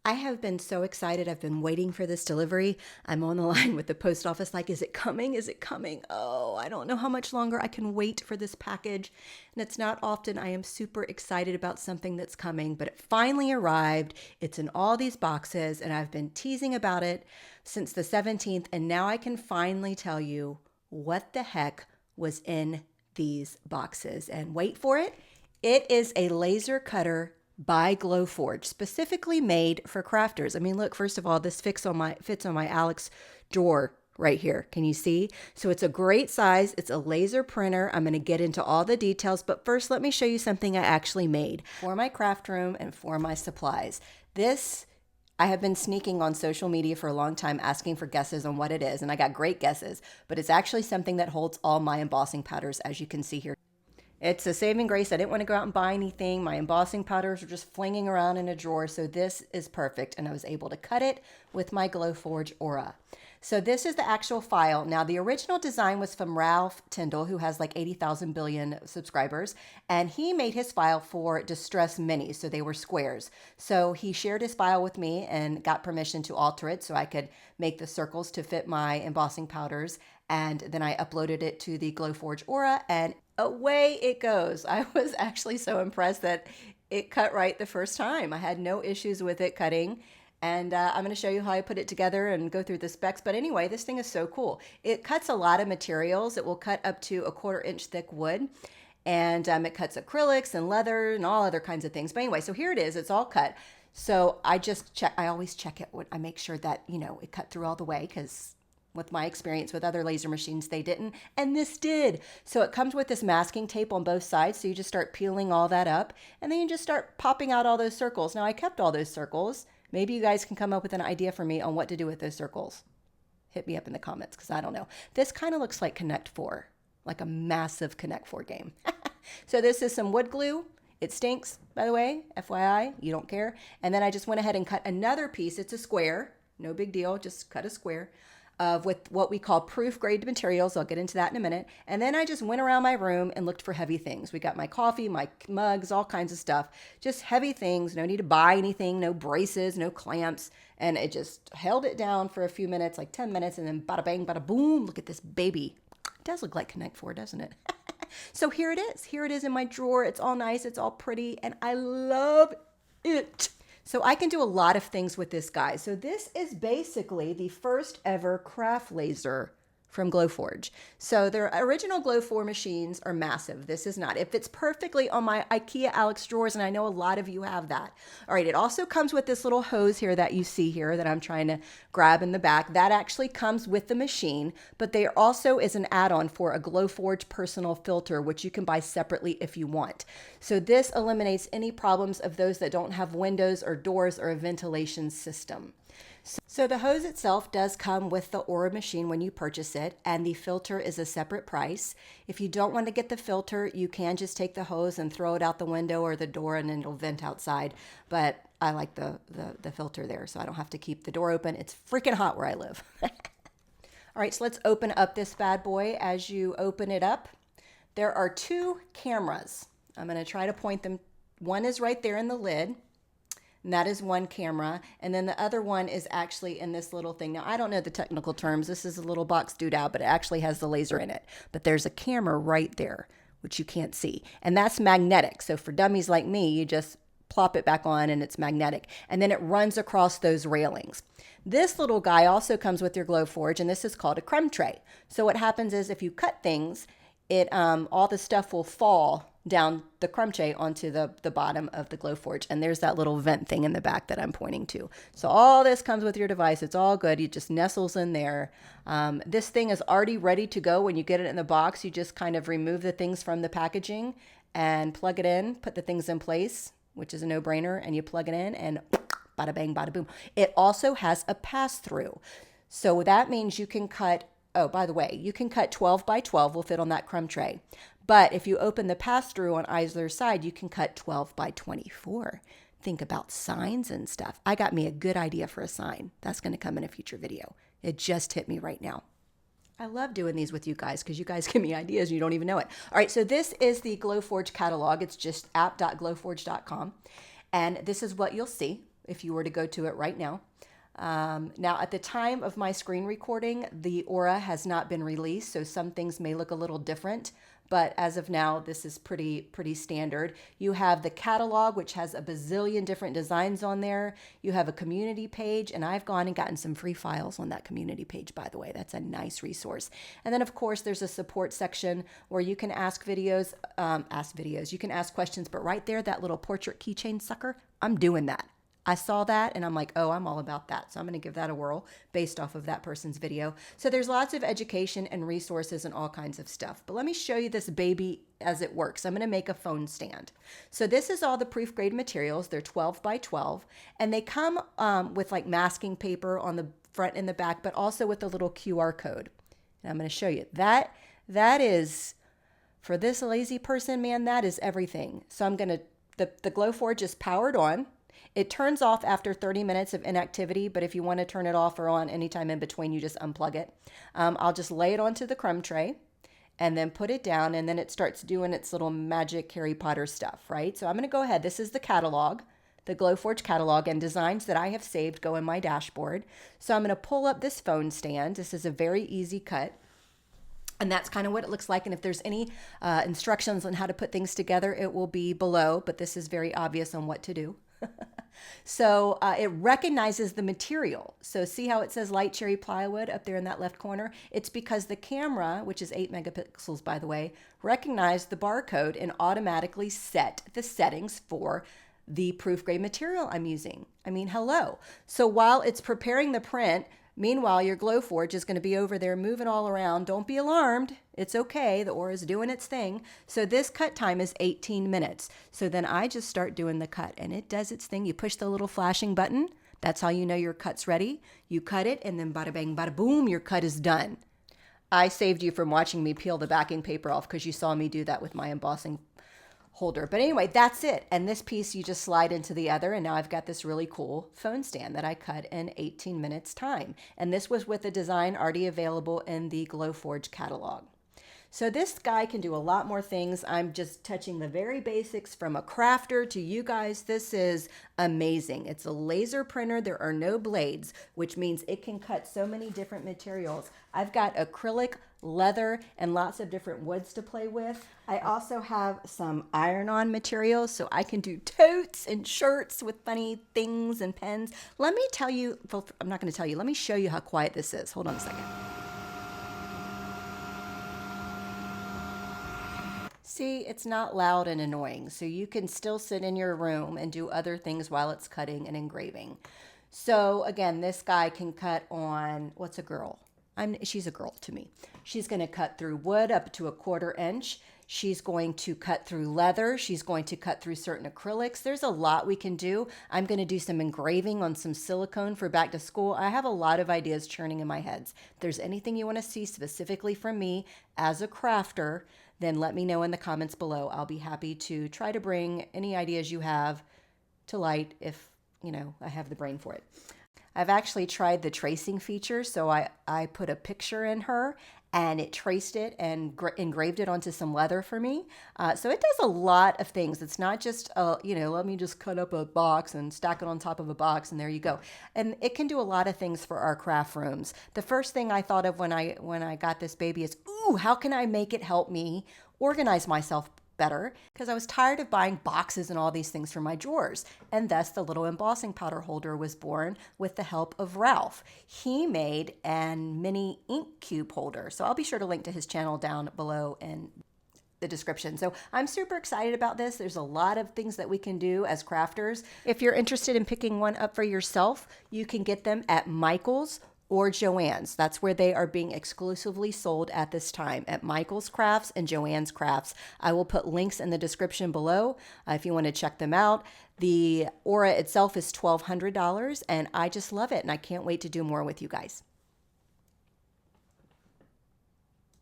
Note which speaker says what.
Speaker 1: I have been so excited. I've been waiting for this delivery. I'm on the line with the post office like, is it coming? Is it coming? Oh, I don't know how much longer I can wait for this package. And it's not often I am super excited about something that's coming, but it finally arrived. It's in all these boxes, and I've been teasing about it since the 17th. And now I can finally tell you what the heck was in these boxes. And wait for it. It is a laser cutter by Glowforge, specifically made for crafters. I mean, look, first of all, this fits on my Alex drawer right here. Can you see? So it's a great size. It's a laser printer. I'm going to get into all the details, but first let me show you something I actually made for my craft room and for my supplies. I have been sneaking on social media for a long time asking for guesses on what it is, and I got great guesses, but it's actually something that holds all my embossing powders, as you can see here. It's a saving grace. I didn't want to go out and buy anything. My embossing powders were just flinging around in a drawer, so this is perfect, and I was able to cut it with my Glowforge Aura. So this is the actual file. Now, the original design was from Ralph Tyndall, who has like 80,000 billion subscribers, and he made his file for Distress Minis, so they were squares. So he shared his file with me and got permission to alter it so I could make the circles to fit my embossing powders, and then I uploaded it to the Glowforge Aura, and away it goes. I was actually so impressed that it cut right the first time. I had no issues with it cutting. And I'm going to show you how I put it together and go through the specs. But anyway, this thing is so cool. It cuts a lot of materials. It will cut up to 1/4 inch thick wood. And it cuts acrylics and leather and all other kinds of things. But anyway, so here it is. It's all cut. So I just check. I always check it. I make sure that, it cut through all the way, because with my experience with other laser machines, they didn't, and this did. So it comes with this masking tape on both sides, so you just start peeling all that up, and then you just start popping out all those circles. Now, I kept all those circles. Maybe you guys can come up with an idea for me on what to do with those circles. Hit me up in the comments, because I don't know. This kind of looks like Connect 4, like a massive Connect 4 game. So this is some wood glue. It stinks, by the way, FYI, you don't care. And then I just went ahead and cut another piece. It's a square, no big deal, just cut a square with what we call proof grade materials. I'll get into that in a minute. And then I just went around my room and looked for heavy things. We got my coffee, my mugs, all kinds of stuff, just heavy things. No need to buy anything, no braces, no clamps. And it just held it down for a few minutes, like 10 minutes, and then bada bang, bada boom, look at this baby. It does look like Connect 4, doesn't it? So here it is. Here it is in my drawer. It's all nice. It's all pretty, and I love it. So I can do a lot of things with this guy. So this is basically the first ever craft laser from Glowforge. So their original Glow4 machines are massive. This is not. It fits perfectly on my IKEA Alex drawers, and I know a lot of you have that. All right, it also comes with this little hose here that you see here that I'm trying to grab in the back. That actually comes with the machine, but there also is an add-on for a Glowforge personal filter, which you can buy separately if you want. So this eliminates any problems of those that don't have windows or doors or a ventilation system. So the hose itself does come with the Aura machine when you purchase it, and the filter is a separate price. If you don't want to get the filter, you can just take the hose and throw it out the window or the door, and then it'll vent outside. But I like the filter there, so I don't have to keep the door open. It's freaking hot where I live. All right, so let's open up this bad boy. As you open it up, there are 2 cameras. I'm going to try to point them. One is right there in the lid. And that is one camera. And then the other one is actually in this little thing. Now, I don't know the technical terms. This is a little box doodad, but it actually has the laser in it. But there's a camera right there, which you can't see. And that's magnetic. So for dummies like me, you just plop it back on and it's magnetic. And then it runs across those railings. This little guy also comes with your Glowforge, and this is called a crumb tray. So what happens is if you cut things, all the stuff will fall down the crumb tray onto the bottom of the Glowforge. And there's that little vent thing in the back that I'm pointing to. So all this comes with your device. It's all good. It just nestles in there. This thing is already ready to go when you get it in the box. You just kind of remove the things from the packaging and plug it in, put the things in place, which is a no-brainer, and you plug it in and bada bang, bada boom. It also has a pass-through. So that means you can cut, oh, by the way, you can cut 12 by 12 will fit on that crumb tray. But if you open the pass-through on either side, you can cut 12 by 24. Think about signs and stuff. I got me a good idea for a sign. That's going to come in a future video. It just hit me right now. I love doing these with you guys because you guys give me ideas and you don't even know it. All right, so this is the Glowforge catalog. It's just app.glowforge.com. And this is what you'll see. if you were to go to it right now. Now, at the time of my screen recording, the aura has not been released, so some things may look a little different. But as of now, this is pretty standard. You have the catalog, which has a bazillion different designs on there. You have a community page, and I've gone and gotten some free files on that community page, by the way. That's a nice resource. And then, of course, there's a support section where you can ask videos. You can ask questions, but right there, that little portrait keychain sucker, I'm doing that. I saw that and I'm like, oh, I'm all about that. So I'm going to give that a whirl based off of that person's video. So there's lots of education and resources and all kinds of stuff. But let me show you this baby as it works. I'm going to make a phone stand. So this is all the proof grade materials. They're 12 by 12 and they come with like masking paper on the front and the back, but also with a little QR code. And I'm going to show you that is, for this lazy person, man, that is everything. So I'm going to, the Glowforge is powered on. It turns off after 30 minutes of inactivity, but if you want to turn it off or on anytime in between, you just unplug it. I'll just lay it onto the crumb tray and then put it down, and then it starts doing its little magic Harry Potter stuff, right? So I'm going to go ahead. This is the catalog, the Glowforge catalog, and designs that I have saved go in my dashboard. So I'm going to pull up this phone stand. This is a very easy cut. And that's kind of what it looks like. And if there's any instructions on how to put things together, it will be below, but this is very obvious on what to do. So it recognizes the material. So see how it says light cherry plywood up there in that left corner? It's because the camera, which is 8 megapixels, by the way, recognized the barcode and automatically set the settings for the proof grade material I'm using. I mean, hello. So while it's preparing the print, meanwhile, your Glowforge is going to be over there moving all around. Don't be alarmed. It's okay. The aura is doing its thing. So this cut time is 18 minutes. So then I just start doing the cut and it does its thing. You push the little flashing button. That's how you know your cut's ready. You cut it and then bada bang, bada boom, your cut is done. I saved you from watching me peel the backing paper off because you saw me do that with my embossing holder. But anyway, that's it. And this piece you just slide into the other, and now I've got this really cool phone stand that I cut in 18 minutes time. And this was with a design already available in the Glowforge catalog. So this guy can do a lot more things. I'm just touching the very basics from a crafter to you guys. This is amazing. It's a laser printer. There are no blades, which means it can cut so many different materials. I've got acrylic, leather, and lots of different woods to play with. I also have some iron-on materials, so I can do totes and shirts with funny things and pens. Let me tell you, well, I'm not going to tell you, let me show you how quiet this is. Hold on a second. See, it's not loud and annoying, so you can still sit in your room and do other things while it's cutting and engraving. So again, this guy can cut on, what's a girl? She's a girl to me. She's going to cut through wood up to 1/4 inch. She's going to cut through leather. She's going to cut through certain acrylics. There's a lot we can do. I'm going to do some engraving on some silicone for back to school. I have a lot of ideas churning in my head. If there's anything you want to see specifically from me as a crafter, then let me know in the comments below. I'll be happy to try to bring any ideas you have to light if, I have the brain for it. I've actually tried the tracing feature, so I put a picture in her and it traced it and engraved it onto some leather for me. So it does a lot of things. It's not just, let me just cut up a box and stack it on top of a box and there you go. And it can do a lot of things for our craft rooms. The first thing I thought of when I got this baby is, ooh, how can I make it help me organize myself better? Because I was tired of buying boxes and all these things for my drawers. And thus the little embossing powder holder was born with the help of Ralph. He made a mini ink cube holder. So I'll be sure to link to his channel down below in the description. So I'm super excited about this. There's a lot of things that we can do as crafters. If you're interested in picking one up for yourself, you can get them at Michael's or Joann's. That's where they are being exclusively sold at this time, at Michael's Crafts and Joann's Crafts. I will put links in the description below if you want to check them out. The aura itself is $1,200 and I just love it and I can't wait to do more with you guys.